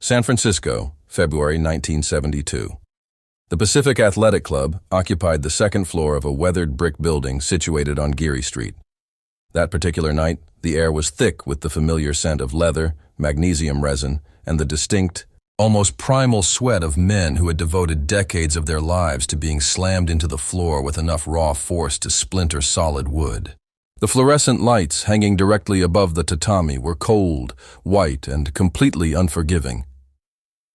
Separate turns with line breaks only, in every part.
San Francisco, February 1972. The Pacific Athletic Club occupied the second floor of a weathered brick building situated on Geary Street. That particular night, the air was thick with the familiar scent of leather, magnesium resin, and the distinct, almost primal sweat of men who had devoted decades of their lives to being slammed into the floor with enough raw force to splinter solid wood. The fluorescent lights hanging directly above the tatami were cold, white, and completely unforgiving.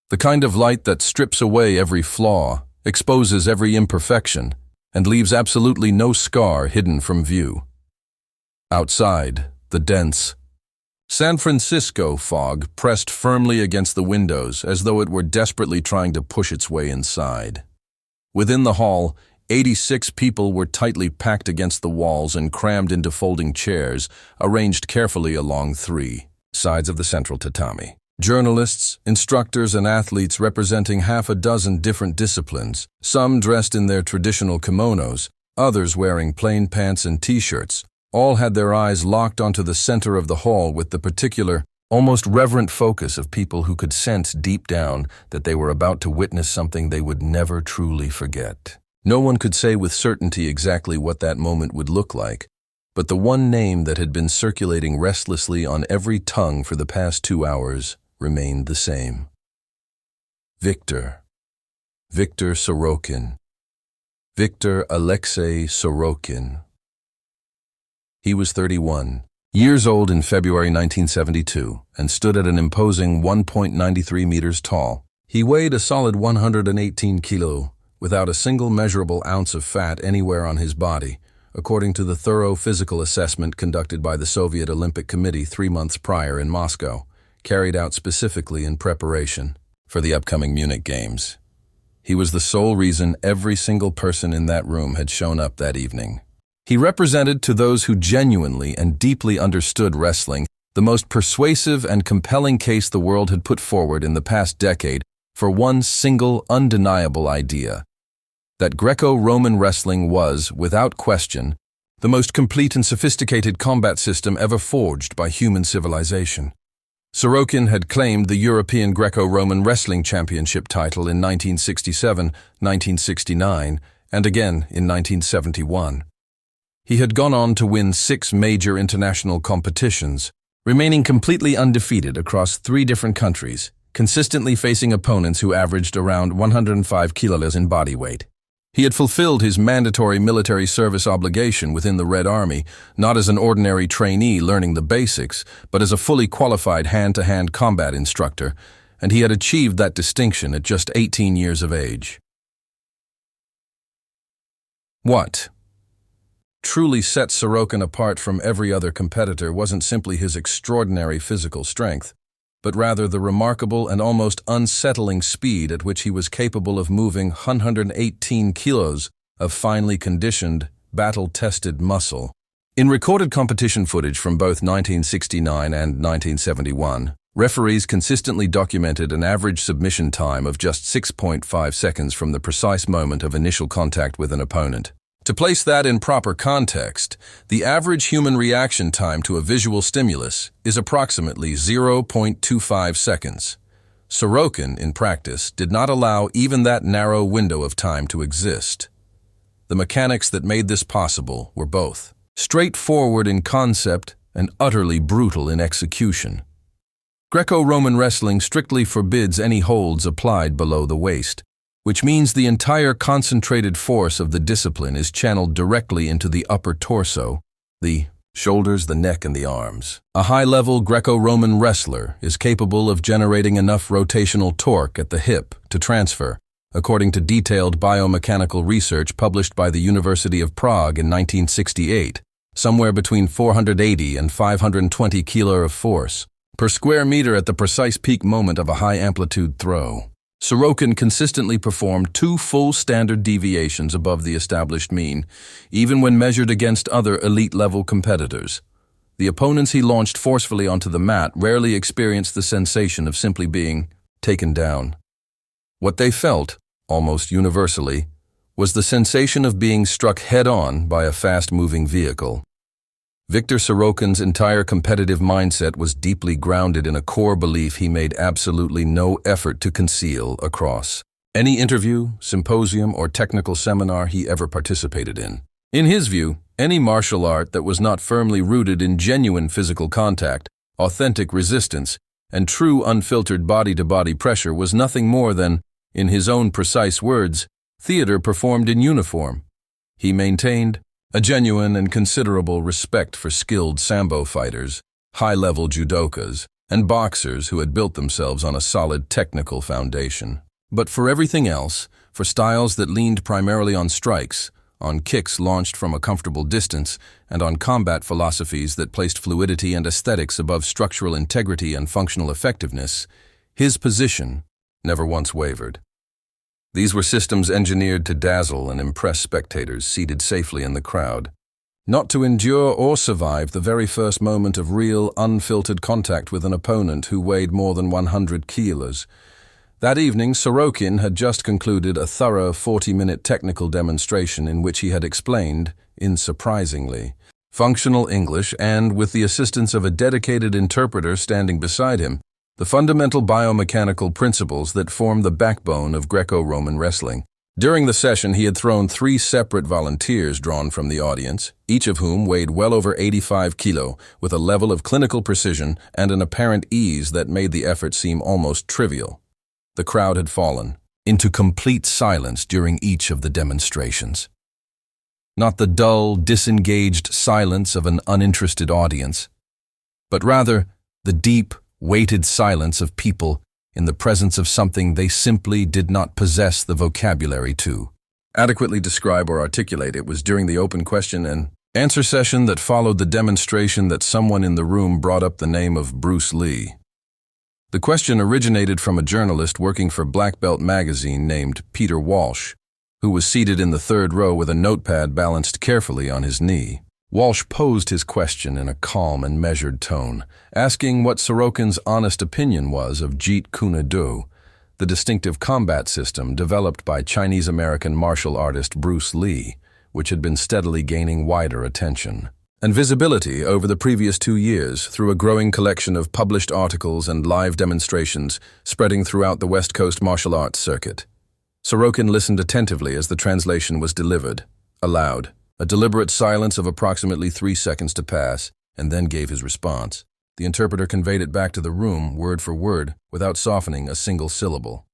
The kind of light that strips away every flaw, exposes every imperfection, and leaves absolutely no scar hidden from view. Outside, the dense San Francisco fog pressed firmly against the windows as though it were desperately trying to push its way inside. Within the hall, 86 people were tightly packed against the walls and crammed into folding chairs, arranged carefully along three sides of the central tatami. Journalists, instructors, and athletes representing half a dozen different disciplines, some dressed in their traditional kimonos, others wearing plain pants and t-shirts, all had their eyes locked onto the center of the hall with the particular, almost reverent focus of people who could sense deep down that they were about to witness something they would never truly forget. No one could say with certainty exactly what that moment would look like, but the one name that had been circulating restlessly on every tongue for the past 2 hours remained the same. Victor Sorokin. Victor Alexei Sorokin. He was 31 years old in February 1972 and stood at an imposing 1.93 meters tall. He weighed a solid 118 kilo, without a single measurable ounce of fat anywhere on his body, according to the thorough physical assessment conducted by the Soviet Olympic Committee 3 months prior in Moscow, carried out specifically in preparation for the upcoming Munich Games. He was the sole reason every single person in that room had shown up that evening. He represented to those who genuinely and deeply understood wrestling the most persuasive and compelling case the world had put forward in the past decade for one single undeniable idea: that Greco-Roman wrestling was, without question, the most complete and sophisticated combat system ever forged by human civilization. Sorokin had claimed the European Greco-Roman Wrestling Championship title in 1967, 1969, and again in 1971. He had gone on to win 6 major international competitions, remaining completely undefeated across 3 different countries, consistently facing opponents who averaged around 105 kilos in body weight. He had fulfilled his mandatory military service obligation within the Red Army, not as an ordinary trainee learning the basics, but as a fully qualified hand-to-hand combat instructor, and he had achieved that distinction at just 18 years of age. What truly set Sorokin apart from every other competitor wasn't simply his extraordinary physical strength, but rather the remarkable and almost unsettling speed at which he was capable of moving 118 kilos of finely conditioned, battle-tested muscle. In recorded competition footage from both 1969 and 1971, referees consistently documented an average submission time of just 6.5 seconds from the precise moment of initial contact with an opponent. To place that in proper context, the average human reaction time to a visual stimulus is approximately 0.25 seconds. Sorokin, in practice, did not allow even that narrow window of time to exist. The mechanics that made this possible were both straightforward in concept and utterly brutal in execution. Greco-Roman wrestling strictly forbids any holds applied below the waist, which means the entire concentrated force of the discipline is channeled directly into the upper torso, the shoulders, the neck, and the arms. A high-level Greco-Roman wrestler is capable of generating enough rotational torque at the hip to transfer, according to detailed biomechanical research published by the University of Prague in 1968, somewhere between 480 and 520 kilo of force per square meter at the precise peak moment of a high-amplitude throw. Sorokin consistently performed 2 full standard deviations above the established mean, even when measured against other elite-level competitors. The opponents he launched forcefully onto the mat rarely experienced the sensation of simply being taken down. What they felt, almost universally, was the sensation of being struck head-on by a fast-moving vehicle. Viktor Sorokin's entire competitive mindset was deeply grounded in a core belief he made absolutely no effort to conceal across any interview, symposium, or technical seminar he ever participated in. In his view, any martial art that was not firmly rooted in genuine physical contact, authentic resistance, and true unfiltered body-to-body pressure was nothing more than, in his own precise words, theater performed in uniform. He maintained a genuine and considerable respect for skilled sambo fighters, high-level judokas, and boxers who had built themselves on a solid technical foundation. But for everything else, for styles that leaned primarily on strikes, on kicks launched from a comfortable distance, and on combat philosophies that placed fluidity and aesthetics above structural integrity and functional effectiveness, his position never once wavered. These were systems engineered to dazzle and impress spectators seated safely in the crowd, not to endure or survive the very first moment of real, unfiltered contact with an opponent who weighed more than 100 kilos. That evening, Sorokin had just concluded a thorough 40-minute technical demonstration in which he had explained, in surprisingly functional English and, with the assistance of a dedicated interpreter standing beside him, the fundamental biomechanical principles that form the backbone of Greco-Roman wrestling. During the session, he had thrown 3 separate volunteers drawn from the audience, each of whom weighed well over 85 kilo, with a level of clinical precision and an apparent ease that made the effort seem almost trivial. The crowd had fallen into complete silence during each of the demonstrations. Not the dull, disengaged silence of an uninterested audience, but rather the deep, weighted silence of people in the presence of something they simply did not possess the vocabulary to adequately describe or articulate. It was during the open question and answer session that followed the demonstration that someone in the room brought up the name of Bruce Lee. The question originated from a journalist working for Black Belt magazine named Peter Walsh, who was seated in the third row with a notepad balanced carefully on his knee. Walsh posed his question in a calm and measured tone, asking what Sorokin's honest opinion was of Jeet Kune, the distinctive combat system developed by Chinese-American martial artist Bruce Lee, which had been steadily gaining wider attention and visibility over the previous 2 years through a growing collection of published articles and live demonstrations spreading throughout the West Coast martial arts circuit. Sorokin listened attentively as the translation was delivered, aloud. A deliberate silence of approximately 3 seconds to pass, and then gave his response. The interpreter conveyed it back to the room, word for word, without softening a single syllable.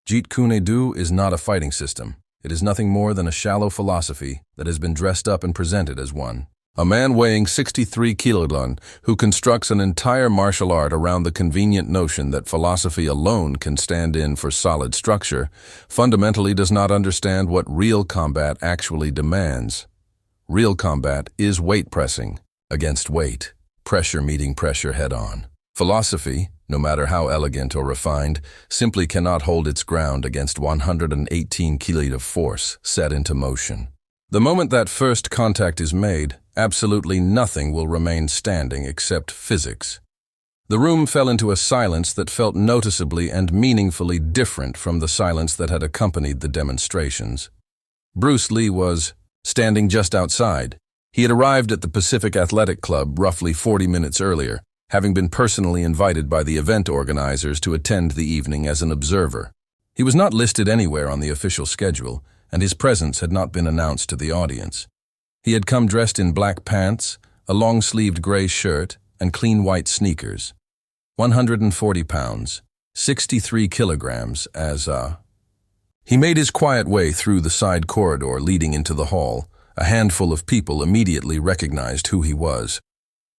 Jeet Kune is not a fighting system. It is nothing more than a shallow philosophy that has been dressed up and presented as one. A man weighing 63 kilograms who constructs an entire martial art around the convenient notion that philosophy alone can stand in for solid structure, fundamentally does not understand what real combat actually demands. Real combat is weight pressing against weight, pressure meeting pressure head-on. Philosophy, no matter how elegant or refined, simply cannot hold its ground against 118 kilograms of force set into motion. The moment that first contact is made, absolutely nothing will remain standing except physics. The room fell into a silence that felt noticeably and meaningfully different from the silence that had accompanied the demonstrations. Bruce Lee was standing just outside. He had arrived at the Pacific Athletic Club roughly 40 minutes earlier, having been personally invited by the event organizers to attend the evening as an observer. He was not listed anywhere on the official schedule, and his presence had not been announced to the audience. He had come dressed in black pants, a long-sleeved gray shirt, and clean white sneakers. 140 pounds, 63 kilograms He made his quiet way through the side corridor leading into the hall. A handful of people immediately recognized who he was.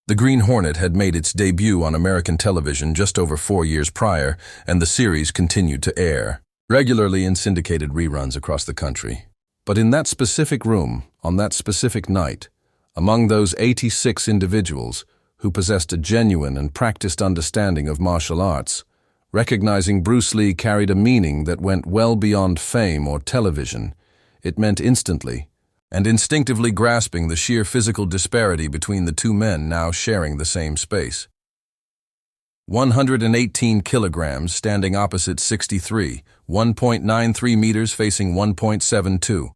The Green Hornet had made its debut on American television just over 4 years prior, and the series continued to air regularly in syndicated reruns across the country. But in that specific room, on that specific night, among those 86 individuals who possessed a genuine and practiced understanding of martial arts, recognizing Bruce Lee carried a meaning that went well beyond fame or television. It meant instantly and instinctively grasping the sheer physical disparity between the two men now sharing the same space. 118 kilograms standing opposite 63, 1.93 meters facing 1.72.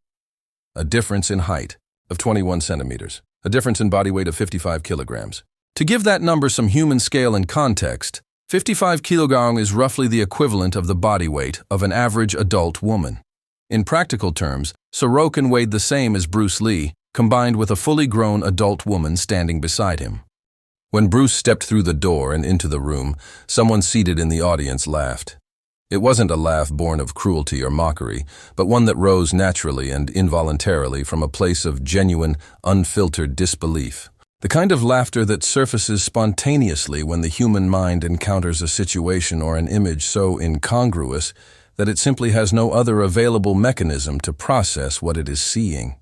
A difference in height of 21 centimeters. a difference in body weight of 55 kilograms. To give that number some human scale and context, 55 kilograms is roughly the equivalent of the body weight of an average adult woman. In practical terms, Sorokin weighed the same as Bruce Lee, combined with a fully grown adult woman standing beside him. When Bruce stepped through the door and into the room, someone seated in the audience laughed. It wasn't a laugh born of cruelty or mockery, but one that rose naturally and involuntarily from a place of genuine, unfiltered disbelief. The kind of laughter that surfaces spontaneously when the human mind encounters a situation or an image so incongruous that it simply has no other available mechanism to process what it is seeing.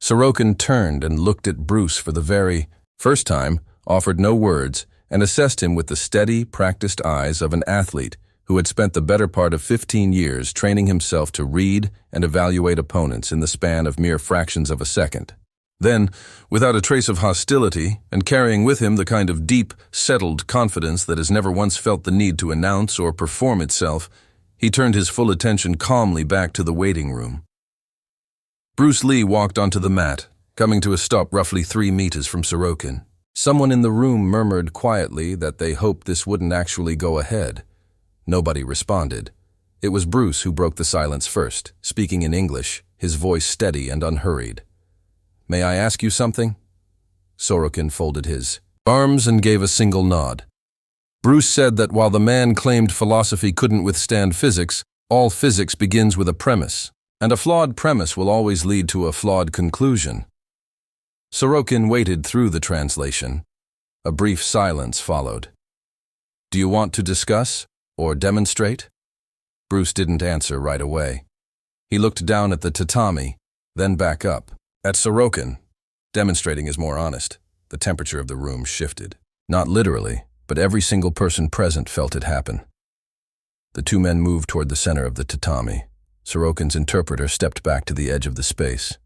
Sorokin turned and looked at Bruce for the very first time, offered no words, and assessed him with the steady, practiced eyes of an athlete who had spent the better part of 15 years training himself to read and evaluate opponents in the span of mere fractions of a second. Then, without a trace of hostility, and carrying with him the kind of deep, settled confidence that has never once felt the need to announce or perform itself, he turned his full attention calmly back to the waiting room. Bruce Lee walked onto the mat, coming to a stop roughly 3 meters from Sorokin. Someone in the room murmured quietly that they hoped this wouldn't actually go ahead. Nobody responded. It was Bruce who broke the silence first, speaking in English, his voice steady and unhurried. "May I ask you something?" Sorokin folded his arms and gave a single nod. Bruce said that while the man claimed philosophy couldn't withstand physics, all physics begins with a premise, and a flawed premise will always lead to a flawed conclusion. Sorokin waited through the translation. A brief silence followed. "Do you want to discuss or demonstrate?" Bruce didn't answer right away. He looked down at the tatami, then back up. At Sorokin, demonstrating is more honest. The temperature of the room shifted. Not literally, but every single person present felt it happen. The two men moved toward the center of the tatami. Sorokin's interpreter stepped back to the edge of the space.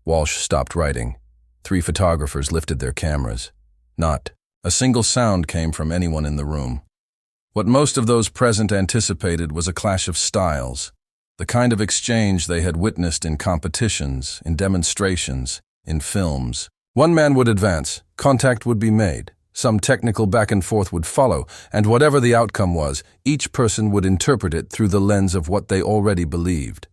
Walsh stopped writing. 3 photographers lifted their cameras. Not a single sound came from anyone in the room. What most of those present anticipated was a clash of styles, the kind of exchange they had witnessed in competitions, in demonstrations, in films. One man would advance, contact would be made, some technical back and forth would follow, and whatever the outcome was, each person would interpret it through the lens of what they already believed.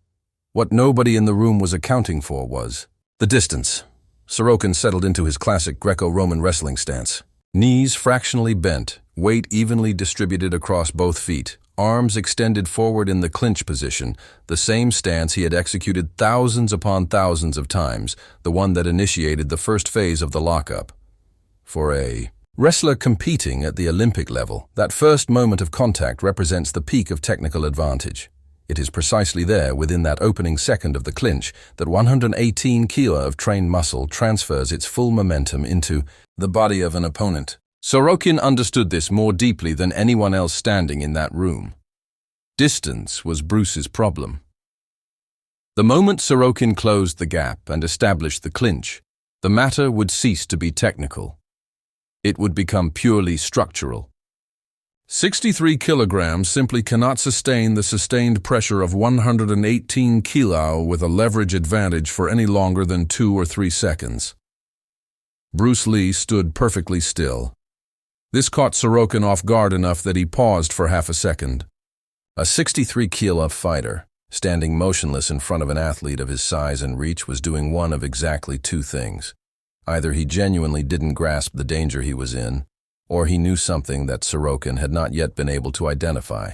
What nobody in the room was accounting for was the distance. Sorokin settled into his classic Greco-Roman wrestling stance. Knees fractionally bent, weight evenly distributed across both feet, arms extended forward in the clinch position, the same stance he had executed thousands upon thousands of times, the one that initiated the first phase of the lockup. For a wrestler competing at the Olympic level, that first moment of contact represents the peak of technical advantage. It is precisely there, within that opening second of the clinch, that 118 kilo of trained muscle transfers its full momentum into the body of an opponent. Sorokin understood this more deeply than anyone else standing in that room. Distance was Bruce's problem. The moment Sorokin closed the gap and established the clinch, the matter would cease to be technical. It would become purely structural. 63 kilograms simply cannot sustain the sustained pressure of 118 kilo with a leverage advantage for any longer than 2 or 3 seconds. Bruce Lee stood perfectly still. This caught Sorokin off guard enough that he paused for half a second. A 63 kilo fighter, standing motionless in front of an athlete of his size and reach, was doing one of exactly 2 things. Either he genuinely didn't grasp the danger he was in, or he knew something that Sorokin had not yet been able to identify.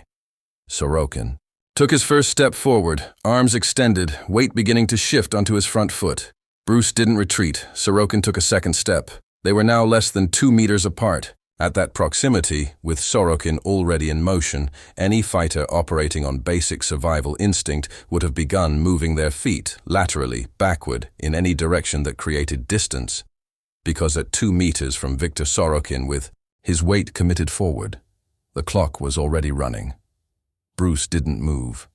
Sorokin took his first step forward, arms extended, weight beginning to shift onto his front foot. Bruce didn't retreat. Sorokin took a second step. They were now less than 2 meters apart. At that proximity, with Sorokin already in motion, any fighter operating on basic survival instinct would have begun moving their feet laterally, backward, in any direction that created distance. Because at 2 meters from Viktor Sorokin, with his weight committed forward, the clock was already running. Bruce didn't move.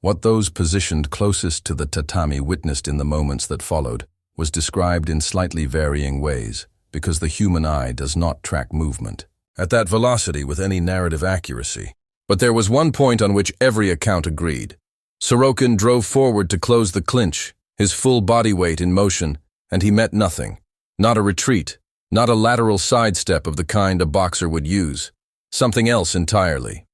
What those positioned closest to the tatami witnessed in the moments that followed was described in slightly varying ways, because the human eye does not track movement at that velocity with any narrative accuracy. But there was one point on which every account agreed. Sorokin drove forward to close the clinch, his full body weight in motion, And he met nothing. Not a retreat, not a lateral sidestep of the kind a boxer would use. Something else entirely.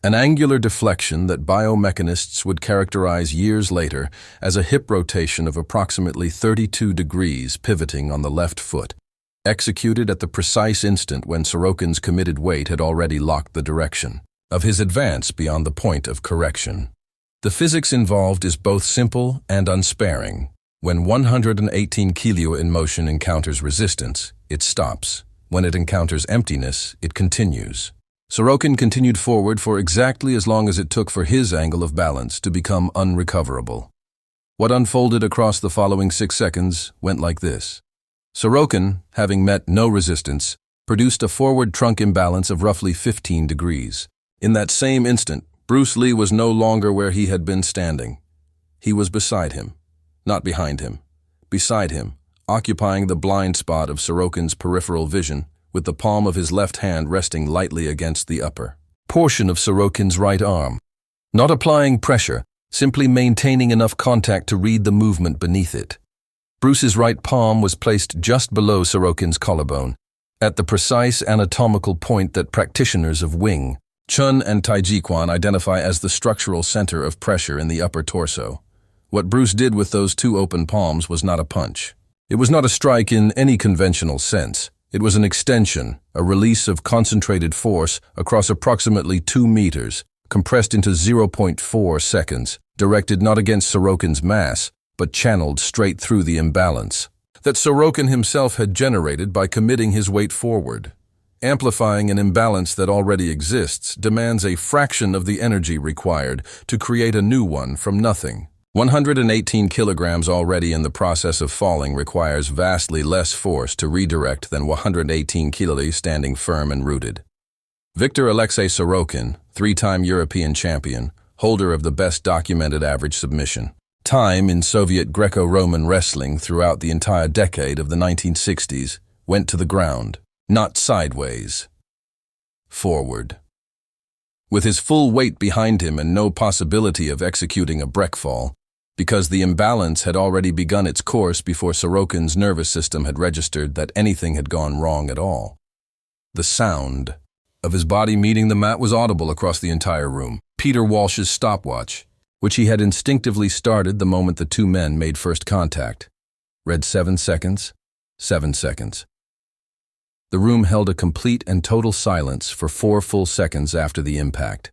An angular deflection that biomechanists would characterize years later as a hip rotation of approximately 32 degrees pivoting on the left foot, executed at the precise instant when Sorokin's committed weight had already locked the direction of his advance beyond the point of correction. The physics involved is both simple and unsparing. When 118 kilo in motion encounters resistance, it stops. When it encounters emptiness, it continues. Sorokin continued forward for exactly as long as it took for his angle of balance to become unrecoverable. What unfolded across the following 6 seconds went like this. Sorokin, having met no resistance, produced a forward trunk imbalance of roughly 15 degrees. In that same instant, Bruce Lee was no longer where he had been standing. He was beside him, not behind him. Beside him, occupying the blind spot of Sorokin's peripheral vision, with the palm of his left hand resting lightly against the upper portion of Sorokin's right arm. Not applying pressure, simply maintaining enough contact to read the movement beneath it. Bruce's right palm was placed just below Sorokin's collarbone, at the precise anatomical point that practitioners of Wing Chun and Jeet Kune identify as the structural center of pressure in the upper torso. What Bruce did with those two open palms was not a punch. It was not a strike in any conventional sense. It was an extension, a release of concentrated force across approximately 2 meters, compressed into 0.4 seconds, directed not against Sorokin's mass, but channeled straight through the imbalance that Sorokin himself had generated by committing his weight forward. Amplifying an imbalance that already exists demands a fraction of the energy required to create a new one from nothing. 118 kilograms already in the process of falling requires vastly less force to redirect than 118 kilos standing firm and rooted. Victor Alexei Sorokin, 3-time European champion, holder of the best documented average submission time in Soviet Greco-Roman wrestling throughout the entire decade of the 1960s, went to the ground, not sideways, forward. With his full weight behind him and no possibility of executing a breakfall, because the imbalance had already begun its course before Sorokin's nervous system had registered that anything had gone wrong at all. The sound of his body meeting the mat was audible across the entire room. Peter Walsh's stopwatch, which he had instinctively started the moment the two men made first contact, read 7 seconds, 7 seconds. The room held a complete and total silence for 4 full seconds after the impact.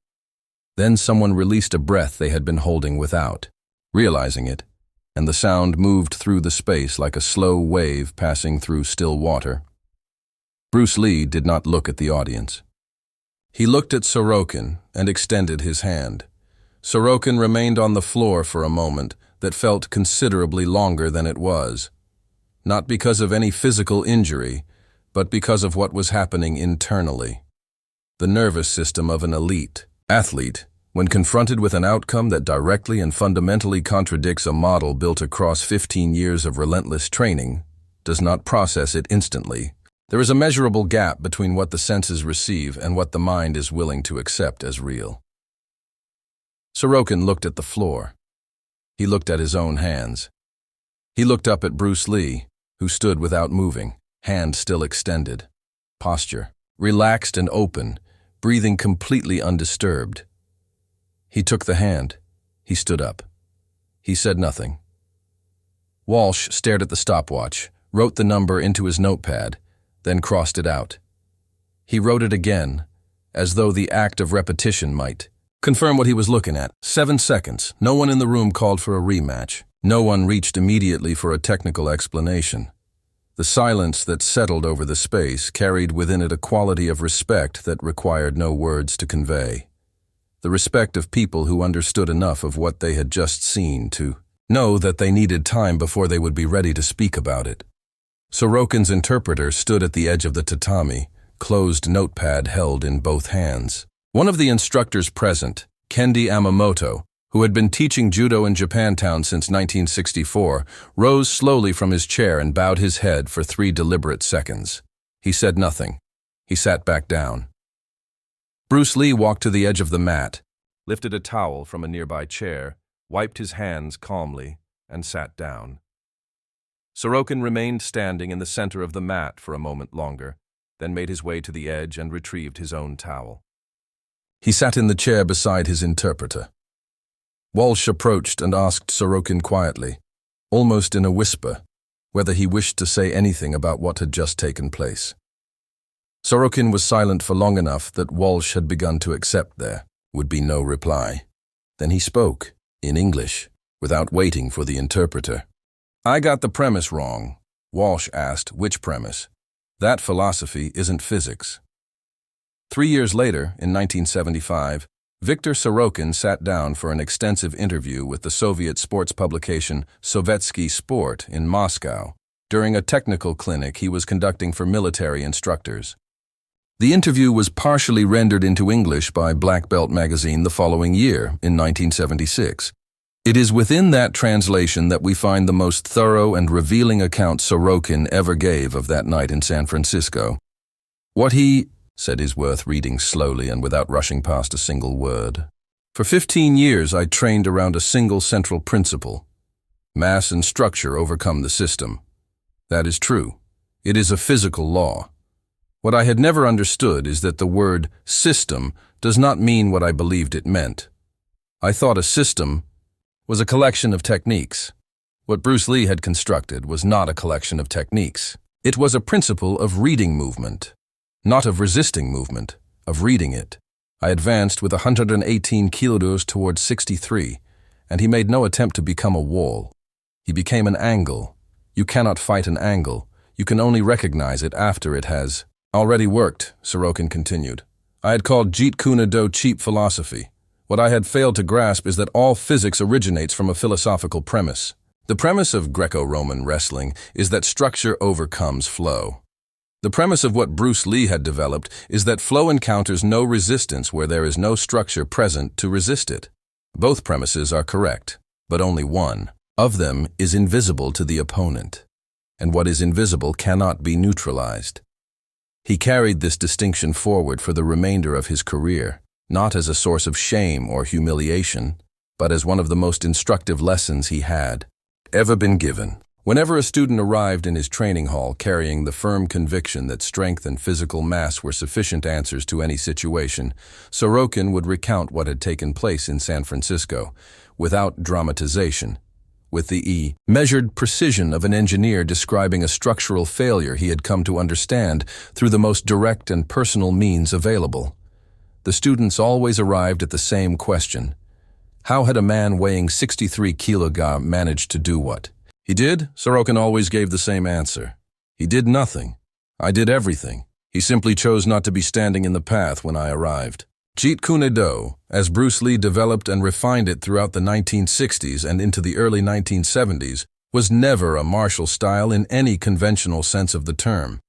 Then someone released a breath they had been holding without, realizing it, and the sound moved through the space like a slow wave passing through still water. Bruce Lee did not look at the audience. He looked at Sorokin and extended his hand. Sorokin remained on the floor for a moment that felt considerably longer than it was, not because of any physical injury, but because of what was happening internally. The nervous system of an elite athlete, when confronted with an outcome that directly and fundamentally contradicts a model built across 15 years of relentless training, does not process it instantly. There is a measurable gap between what the senses receive and what the mind is willing to accept as real. Sorokin looked at the floor. He looked at his own hands. He looked up at Bruce Lee, who stood without moving, hand still extended, posture relaxed and open, breathing completely undisturbed. He took the hand. He stood up. He said nothing. Walsh stared at the stopwatch, wrote the number into his notepad, then crossed it out. He wrote it again, as though the act of repetition might confirm what he was looking at. 7 seconds. No one in the room called for a rematch. No one reached immediately for a technical explanation. The silence that settled over the space carried within it a quality of respect that required no words to convey. The respect of people who understood enough of what they had just seen to know that they needed time before they would be ready to speak about it. Sorokin's interpreter stood at the edge of the tatami, closed notepad held in both hands. One of the instructors present, Kendi Amamoto, who had been teaching judo in Japantown since 1964, rose slowly from his chair and bowed his head for 3 deliberate seconds. He said nothing. He sat back down. Bruce Lee walked to the edge of the mat, lifted a towel from a nearby chair, wiped his hands calmly, and sat down. Sorokin remained standing in the center of the mat for a moment longer, then made his way to the edge and retrieved his own towel. He sat in the chair beside his interpreter. Walsh approached and asked Sorokin quietly, almost in a whisper, whether he wished to say anything about what had just taken place. Sorokin was silent for long enough that Walsh had begun to accept there would be no reply. Then he spoke, in English, without waiting for the interpreter. "I got the premise wrong." Walsh asked, "Which premise?" "That philosophy isn't physics." 3 years later, in 1975, Viktor Sorokin sat down for an extensive interview with the Soviet sports publication Sovietsky Sport in Moscow during a technical clinic he was conducting for military instructors. The interview was partially rendered into English by Black Belt magazine the following year, in 1976. It is within that translation that we find the most thorough and revealing account Sorokin ever gave of that night in San Francisco. What he said is worth reading slowly and without rushing past a single word. "For 15 years I trained around a single central principle. Mass and structure overcome the system. That is true. It is a physical law. What I had never understood is that the word system does not mean what I believed it meant. I thought a system was a collection of techniques. What Bruce Lee had constructed was not a collection of techniques. It was a principle of reading movement. Not of resisting movement, of reading it. I advanced with 118 kilos towards 63, and he made no attempt to become a wall. He became an angle. You cannot fight an angle. You can only recognize it after it has already worked," Sorokin continued. "I had called Jeet Kune Do cheap philosophy. What I had failed to grasp is that all physics originates from a philosophical premise. The premise of Greco-Roman wrestling is that structure overcomes flow. The premise of what Bruce Lee had developed is that flow encounters no resistance where there is no structure present to resist it. Both premises are correct, but only one of them is invisible to the opponent, and what is invisible cannot be neutralized." He carried this distinction forward for the remainder of his career, not as a source of shame or humiliation, but as one of the most instructive lessons he had ever been given. Whenever a student arrived in his training hall carrying the firm conviction that strength and physical mass were sufficient answers to any situation, Sorokin would recount what had taken place in San Francisco, without dramatization, with the measured precision of an engineer describing a structural failure he had come to understand through the most direct and personal means available. The students always arrived at the same question. How had a man weighing 63 kilograms managed to do what he did? Sorokin always gave the same answer. He did nothing. I did everything. He simply chose not to be standing in the path when I arrived. Jeet Kune Do, as Bruce Lee developed and refined it throughout the 1960s and into the early 1970s, was never a martial style in any conventional sense of the term.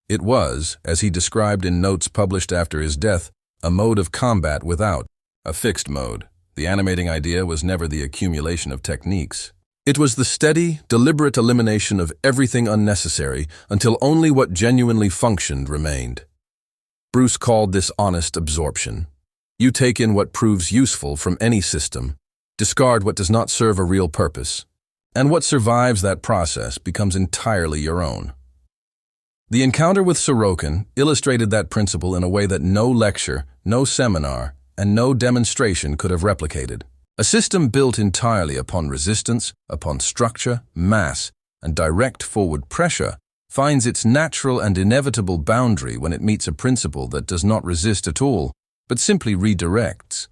It was, as he described in notes published after his death, a mode of combat without a fixed mode. The animating idea was never the accumulation of techniques. It was the steady, deliberate elimination of everything unnecessary until only what genuinely functioned remained. Bruce called this honest absorption. You take in what proves useful from any system, discard what does not serve a real purpose, and what survives that process becomes entirely your own. The encounter with Sorokin illustrated that principle in a way that no lecture, no seminar, and no demonstration could have replicated. A system built entirely upon resistance, upon structure, mass, and direct forward pressure finds its natural and inevitable boundary when it meets a principle that does not resist at all, but simply redirects.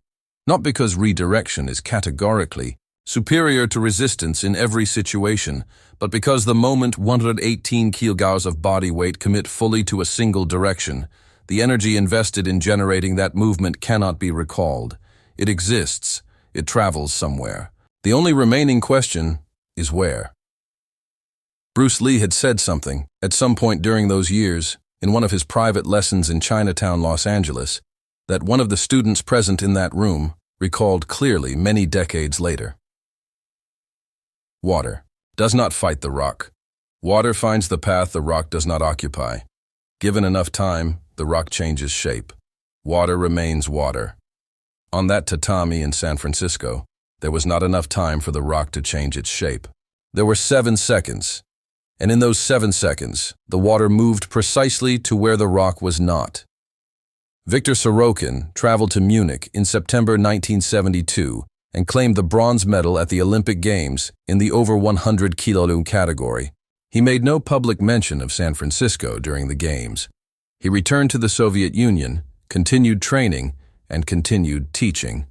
Not because redirection is categorically superior to resistance in every situation, but because the moment 118 kilograms of body weight commit fully to a single direction, the energy invested in generating that movement cannot be recalled. It exists. It travels somewhere. The only remaining question is where. Bruce Lee had said something, at some point during those years, in one of his private lessons in Chinatown, Los Angeles, that one of the students present in that room recalled clearly many decades later. Water does not fight the rock. Water finds the path the rock does not occupy. Given enough time, the rock changes shape. Water remains water. On that tatami in San Francisco, there was not enough time for the rock to change its shape. There were 7 seconds, And in those 7 seconds, the water moved precisely to where the rock was not. Viktor Sorokin traveled to Munich in September 1972 and claimed the bronze medal at the Olympic Games in the over 100 kg category. He made no public mention of San Francisco during the Games. He returned to the Soviet Union, continued training, and continued teaching.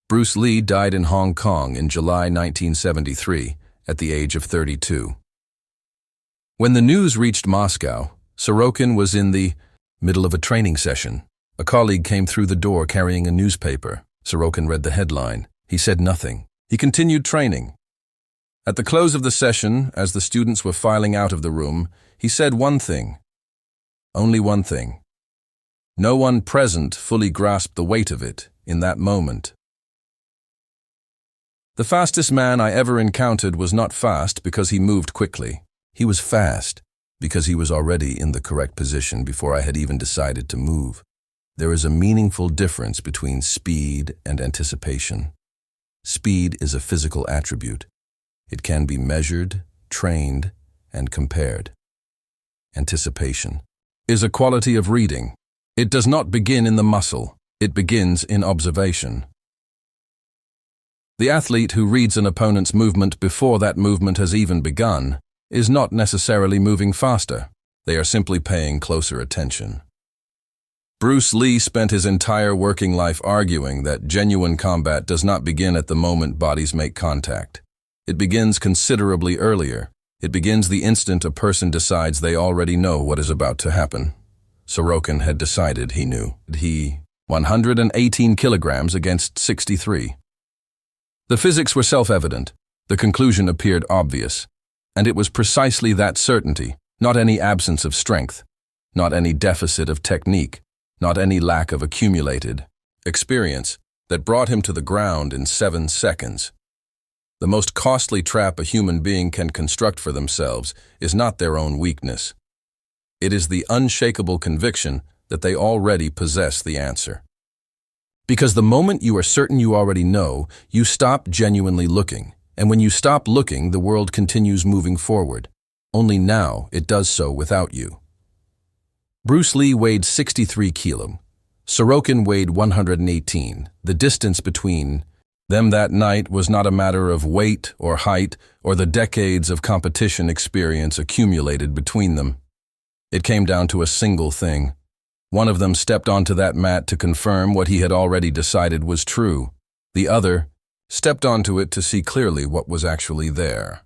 Bruce Lee died in Hong Kong in July 1973 at the age of 32. When the news reached Moscow, Sorokin was in the middle of a training session. A colleague came through the door carrying a newspaper. Sorokin read the headline. He said nothing. He continued training. At the close of the session, as the students were filing out of the room, he said one thing. Only one thing. No one present fully grasped the weight of it in that moment. The fastest man I ever encountered was not fast because he moved quickly. He was fast because he was already in the correct position before I had even decided to move. There is a meaningful difference between speed and anticipation. Speed is a physical attribute. It can be measured, trained, and compared. Anticipation is a quality of reading. It does not begin in the muscle. It begins in observation. The athlete who reads an opponent's movement before that movement has even begun is not necessarily moving faster. They are simply paying closer attention. Bruce Lee spent his entire working life arguing that genuine combat does not begin at the moment bodies make contact. It begins considerably earlier. It begins the instant a person decides they already know what is about to happen. Sorokin had decided he knew. He 118 kilograms against 63. The physics were self-evident. The conclusion appeared obvious. And it was precisely that certainty, not any absence of strength, not any deficit of technique, not any lack of accumulated experience, that brought him to the ground in 7 seconds. The most costly trap a human being can construct for themselves is not their own weakness. It is the unshakable conviction that they already possess the answer. Because the moment you are certain you already know, you stop genuinely looking. And when you stop looking, the world continues moving forward. Only now it does so without you. Bruce Lee weighed 63 kilos. Sorokin weighed 118. The distance between them that night was not a matter of weight or height or the decades of competition experience accumulated between them. It came down to a single thing. One of them stepped onto that mat to confirm what he had already decided was true. The other stepped onto it to see clearly what was actually there.